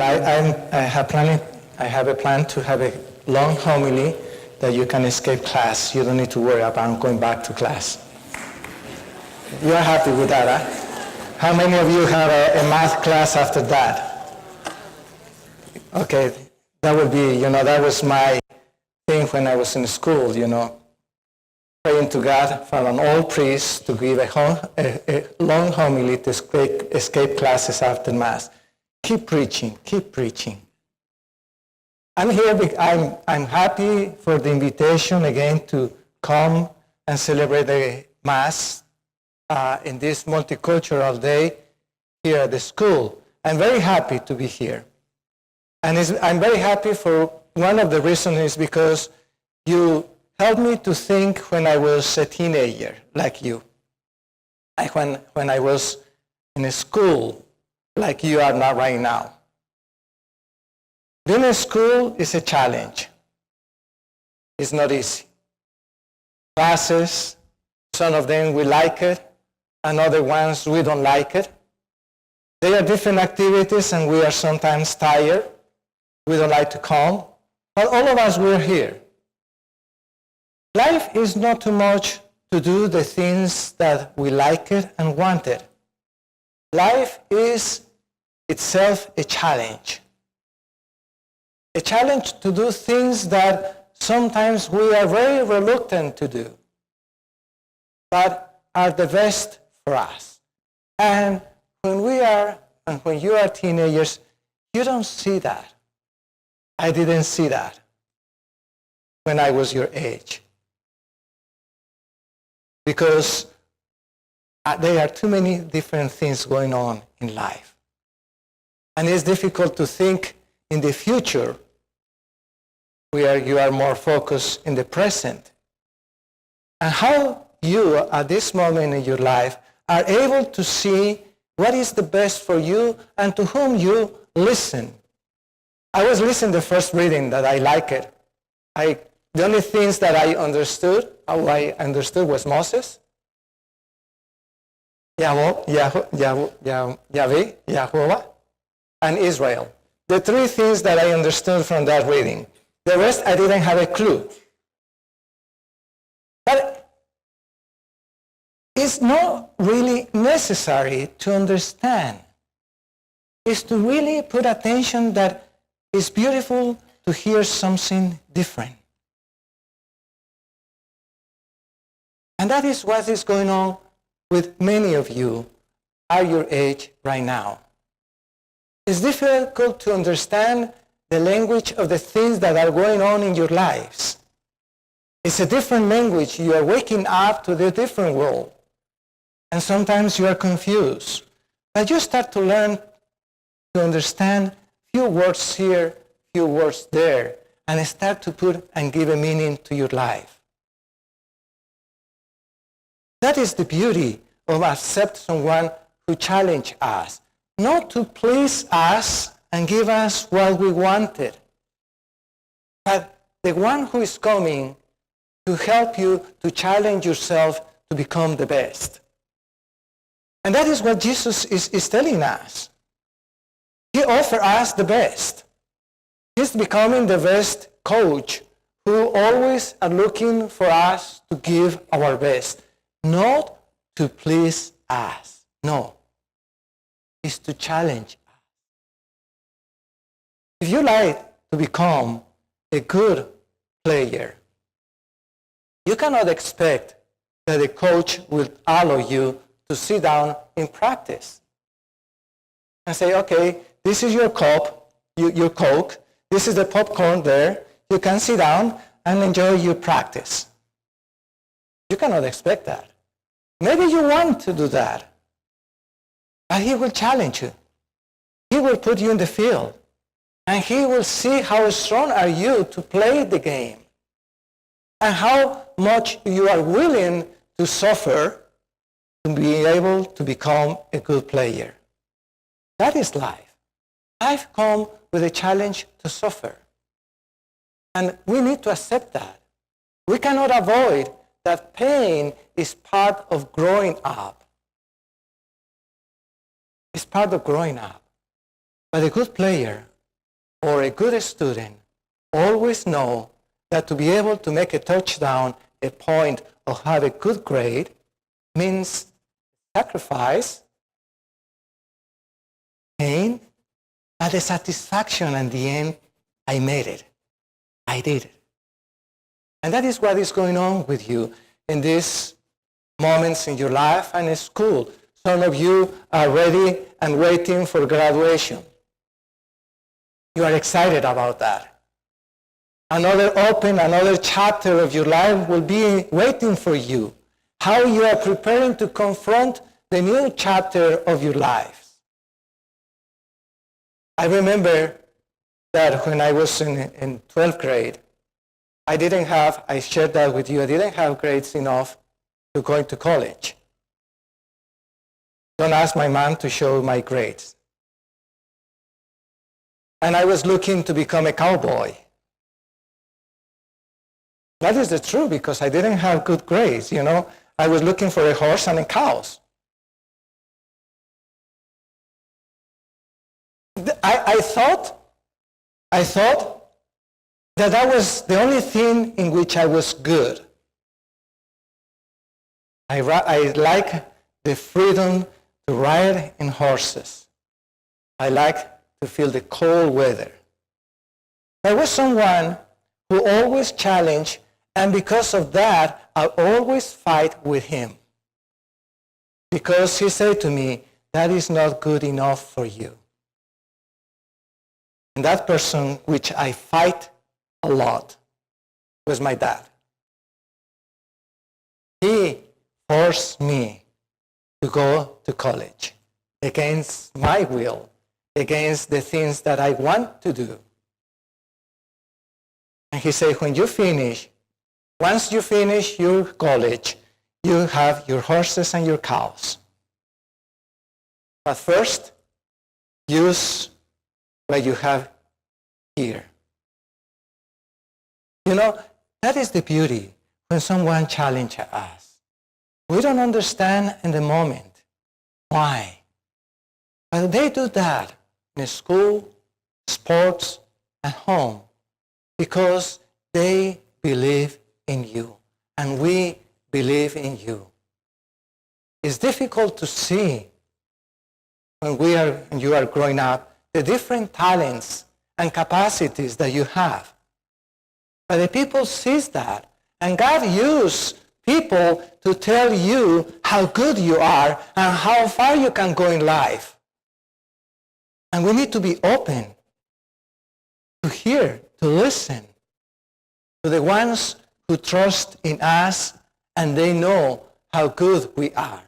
I have a plan to have a long homily that you can escape class. You don't need to worry about going back to class. You are happy with that, huh? How many of you have a math class after that? Okay, that would be, that was my thing when I was in school, praying to God for an old priest to give a long homily to escape classes after Mass. Keep preaching, keep preaching. I'm here, I'm happy for the invitation again to come and celebrate the Mass in this multicultural day here at the school. I'm very happy to be here. And I'm very happy for one of the reasons is because you helped me to think when I was a teenager, like you. Like when I was in school, like you are not right now. Being in school is a challenge. It's not easy. Classes, some of them we like it, and other ones we don't like it. They are different activities and we are sometimes tired. We don't like to come, but all of us, we're here. Life is not too much to do the things that we like it and want it. Life is itself a challenge. A challenge to do things that sometimes we are very reluctant to do, but are the best for us. And when you are teenagers, you don't see that. I didn't see that when I was your age. Because there are too many different things going on in life. And it's difficult to think in the future where you are more focused in the present. And how you, at this moment in your life, are able to see what is the best for you and to whom you listen. I was listening to the first reading that I liked it. The only things that I understood was Moses, Yahweh, Yahuwah, and Israel. The three things that I understood from that reading. The rest I didn't have a clue. But it's not really necessary to understand. It's to really put attention that it's beautiful to hear something different. And that is what is going on with many of you at your age right now. It's difficult to understand the language of the things that are going on in your lives. It's a different language. You are waking up to the different world. And sometimes you are confused. But you start to learn to understand few words here, few words there, and start to put and give a meaning to your life. That is the beauty of accepting someone who challenges us, not to please us and give us what we wanted, but the one who is coming to help you to challenge yourself to become the best. And that is what Jesus is telling us. He offers us the best. He's becoming the best coach who always are looking for us to give our best, not to please us. No. It's to challenge us. If you like to become a good player, you cannot expect that the coach will allow you to sit down in practice and say, okay, this is your cup, your Coke, this is the popcorn there, you can sit down and enjoy your practice. You cannot expect that. Maybe you want to do that, but he will challenge you. He will put you in the field, and he will see how strong are you to play the game, and how much you are willing to suffer to be able to become a good player. That is life. Life comes with a challenge to suffer. And we need to accept that. We cannot avoid that pain is part of growing up. It's part of growing up. But a good player or a good student always know that to be able to make a touchdown, a point, or have a good grade means sacrifice, pain, and the satisfaction at the end, I made it. I did it. And that is what is going on with you in these moments in your life and in school. Some of you are ready and waiting for graduation. You are excited about that. Another chapter of your life will be waiting for you. How you are preparing to confront the new chapter of your lives. I remember that when I was in 12th grade, I shared that with you, I didn't have grades enough to go into college. Don't ask my mom to show my grades. And I was looking to become a cowboy. That is the truth, because I didn't have good grades, you know. I was looking for a horse and a cows. I thought that was the only thing in which I was good. I like the freedom to ride in horses. I like to feel the cold weather. I was someone who always challenged, and because of that, I always fight with him. Because he said to me, that is not good enough for you. And that person which I fight a lot was my dad. He forced me to go to college against my will, against the things that I want to do. And he said, once you finish your college, you have your horses and your cows. But first, use what you have here. You know, that is the beauty when someone challenges us. We don't understand in the moment why. But they do that in school, sports, and home because they believe in you and we believe in you. It's difficult to see when you are growing up the different talents and capacities that you have. But the people sees that, and God used people to tell you how good you are and how far you can go in life. And we need to be open to hear, to listen to the ones who trust in us and they know how good we are.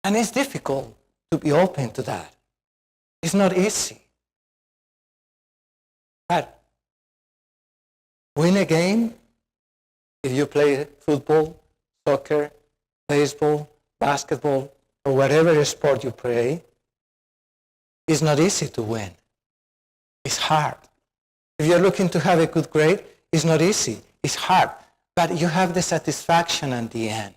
And it's difficult to be open to that. It's not easy. But win a game, if you play football, soccer, baseball, basketball, or whatever sport you play, it's not easy to win. It's hard. If you're looking to have a good grade, it's not easy. It's hard. But you have the satisfaction at the end.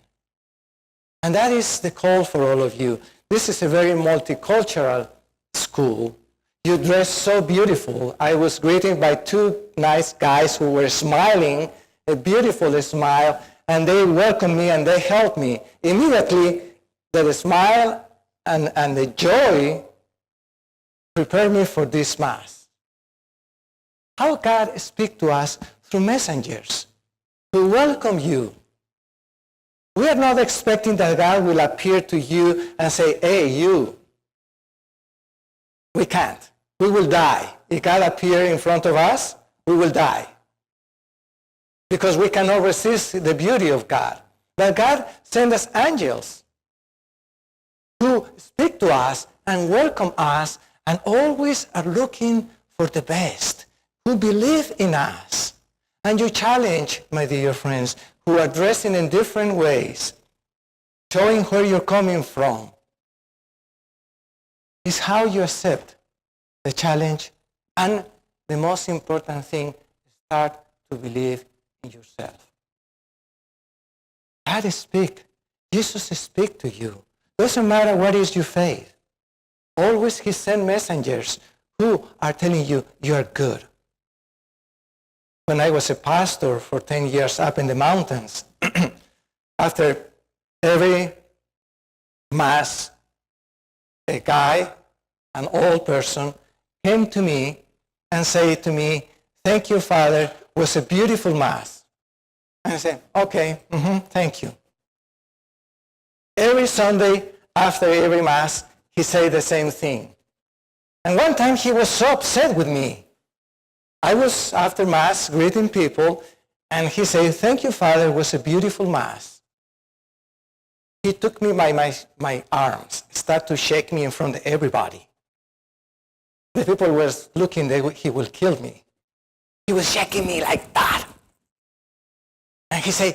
And that is the call for all of you. This is a very multicultural school. You dress so beautiful. I was greeted by two nice guys who were smiling, a beautiful smile, and they welcomed me and they helped me. Immediately, the smile and the joy prepared me for this Mass. How God speaks to us through messengers to welcome you. We are not expecting that God will appear to you and say, hey, you. We can't. We will die. If God appears in front of us, we will die. Because we cannot resist the beauty of God. But God sent us angels who speak to us and welcome us and always are looking for the best, who believe in us. And you challenge, my dear friends, who are dressing in different ways, showing where you're coming from. It's how you accept the challenge, and the most important thing, start to believe in yourself. God speaks. Jesus speaks to you. Doesn't matter what is your faith. Always he sent messengers who are telling you you are good. When I was a pastor for 10 years up in the mountains, after every Mass, a guy, an old person, came to me and said to me, "Thank you, Father, it was a beautiful Mass." And I said, "Okay, thank you." Every Sunday, after every Mass, he said the same thing. And one time he was so upset with me. I was, after Mass, greeting people, and he said, "Thank you, Father, it was a beautiful Mass." He took me by my arms, started to shake me in front of everybody. The people were looking, he will kill me. He was shaking me like that. And he said,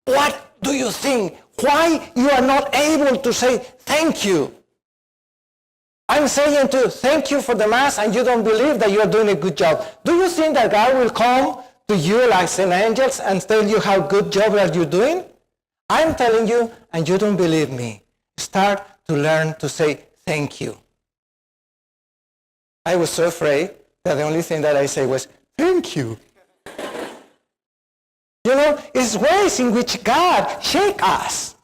"What do you think? Why you are not able to say thank you? I'm saying to you, thank you for the Mass, and you don't believe that you are doing a good job. Do you think that God will come to you like an angel and tell you how good job are you doing? I'm telling you, and you don't believe me. Start to learn to say thank you." I was so afraid that the only thing that I say was, "Thank you." You know, it's ways in which God shakes us.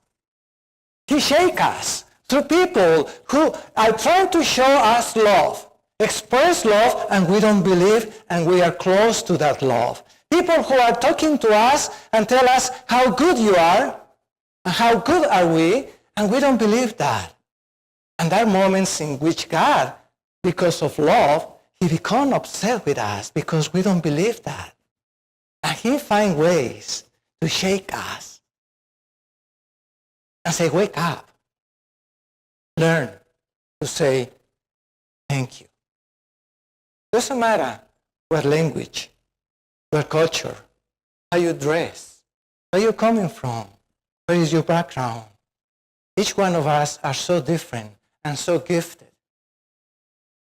He shakes us through people who are trying to show us love, express love, and we don't believe, and we are close to that love. People who are talking to us and tell us how good you are, and how good are we, and we don't believe that. And there are moments in which God, because of love, he becomes upset with us because we don't believe that. And he finds ways to shake us and say, "Wake up. Learn to say thank you." Doesn't matter what language, what culture, how you dress, where you're coming from, where is your background. Each one of us are so different and so gifted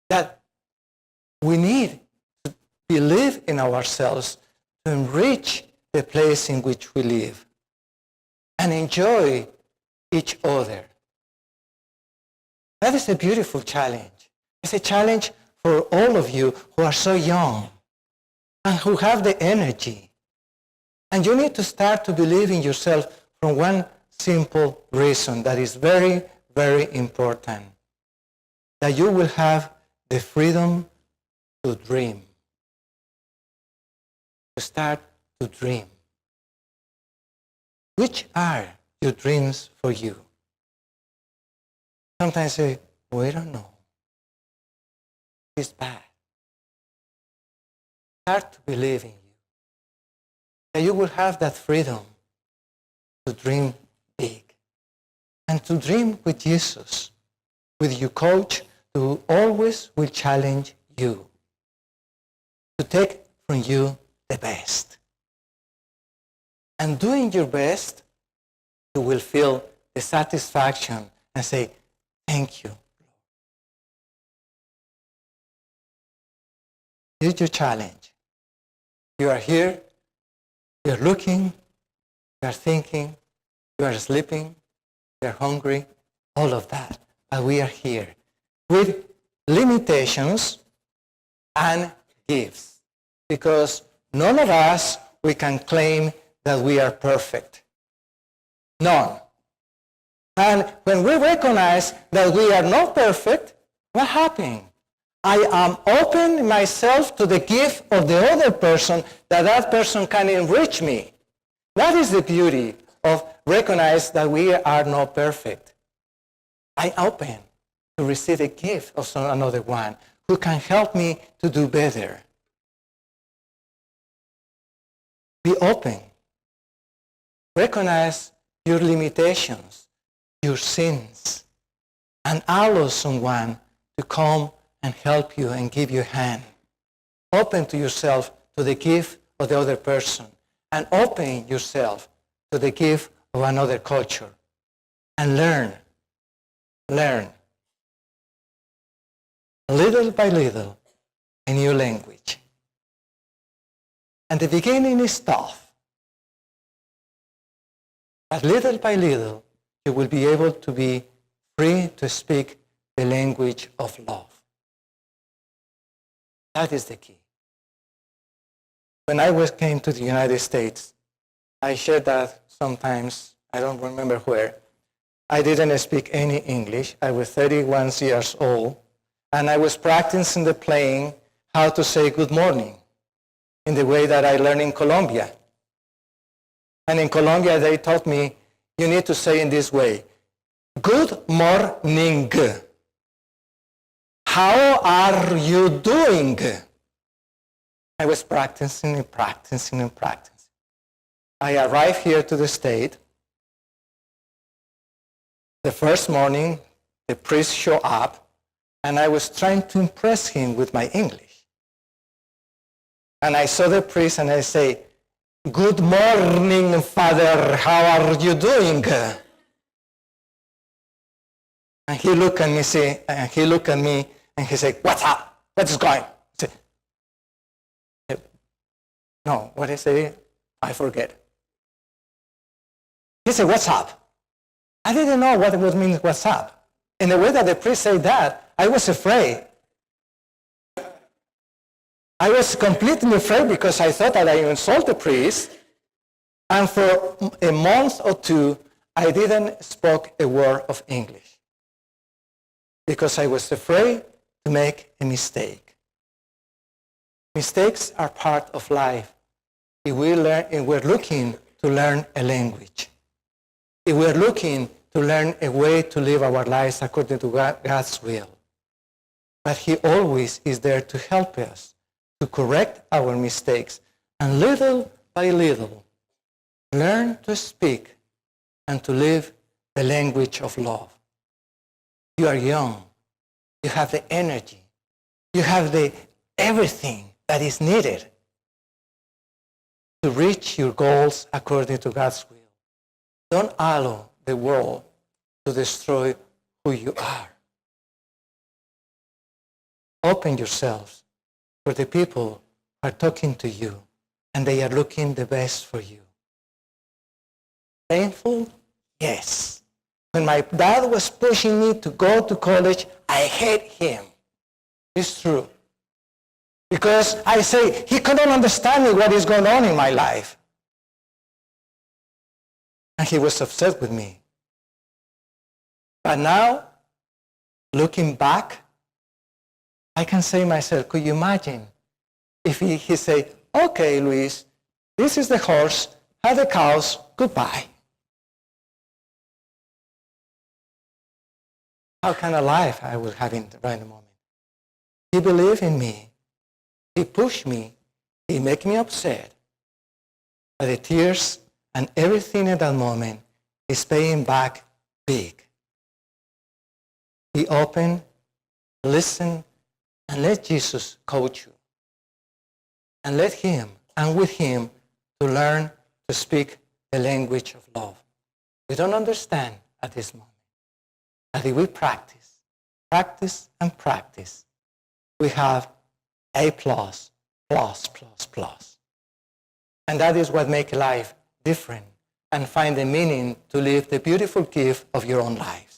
that we need to believe in ourselves to enrich the place in which we live and enjoy each other. That is a beautiful challenge. It's a challenge for all of you who are so young and who have the energy. And you need to start to believe in yourself from one simple reason that is very, very important. That you will have the freedom to dream. To start to dream. Which are your dreams for you? Sometimes I say, "Oh, I don't know. It's bad." Start to believe in you. That you will have that freedom to dream big. And to dream with Jesus, with your coach, who always will challenge you. To take from you the best. And doing your best, you will feel the satisfaction and say, "Thank you." Here's your challenge. You are here, you are looking, you are thinking, you are sleeping, you are hungry, all of that. But we are here with limitations and gifts. Because none of us, we can claim that we are perfect. None. And when we recognize that we are not perfect, what happens? I am open myself to the gift of the other person, that person can enrich me. That is the beauty of recognize that we are not perfect. I open to receive a gift of another one who can help me to do better. Be open. Recognize your limitations, your sins, and allow someone to come and help you and give you a hand. Open to yourself to the gift of the other person, and open yourself to the gift of another culture. And learn, little by little, a new language. And the beginning is tough. But little by little, you will be able to be free to speak the language of love. That is the key. When I came to the United States, I shared that sometimes, I don't remember where. I didn't speak any English. I was 31 years old, and I was practicing the playing how to say good morning in the way that I learned in Colombia. And in Colombia, they taught me, you need to say in this way, good morning. How are you doing? I was practicing and practicing and practicing. I arrived here to the state. The first morning, the priest showed up, and I was trying to impress him with my English. And I saw the priest, and I say, good morning, Father, how are you doing? And he looked at me, and he said, what's up? What's going? I said, no, what I say, I forget. He said, what's up? I didn't know what it would mean, what's up. In the way that the priest said that, I was afraid. I was completely afraid because I thought that I insulted the priest. And for a month or two, I didn't speak a word of English because I was afraid to make a mistake. Mistakes are part of life. If we're looking to learn a language, if we're looking to learn a way to live our lives according to God's will. But he always is there to help us, to correct our mistakes, and little by little, learn to speak and to live the language of love. You are young. You have the energy. You have everything that is needed to reach your goals according to God's will. Don't allow the world to destroy who you are. Open yourselves for the people who are talking to you and they are looking the best for you. Painful? Yes. When my dad was pushing me to go to college, I hate him. It's true. Because I say, he couldn't understand me what is going on in my life. And he was upset with me. But now, looking back, I can say myself, could you imagine if he say, okay, Luis, this is the horse, have the cows, goodbye. How kind of life I would have in the right moment. He believed in me. He pushed me. He made me upset. But the tears and everything at that moment is paying back big. Be open, listen, and let Jesus coach you. And let him, and with him, to learn to speak the language of love. We don't understand at this moment. But if we practice, and practice, we have A++++. And that is what makes life different and find the meaning to live the beautiful gift of your own life.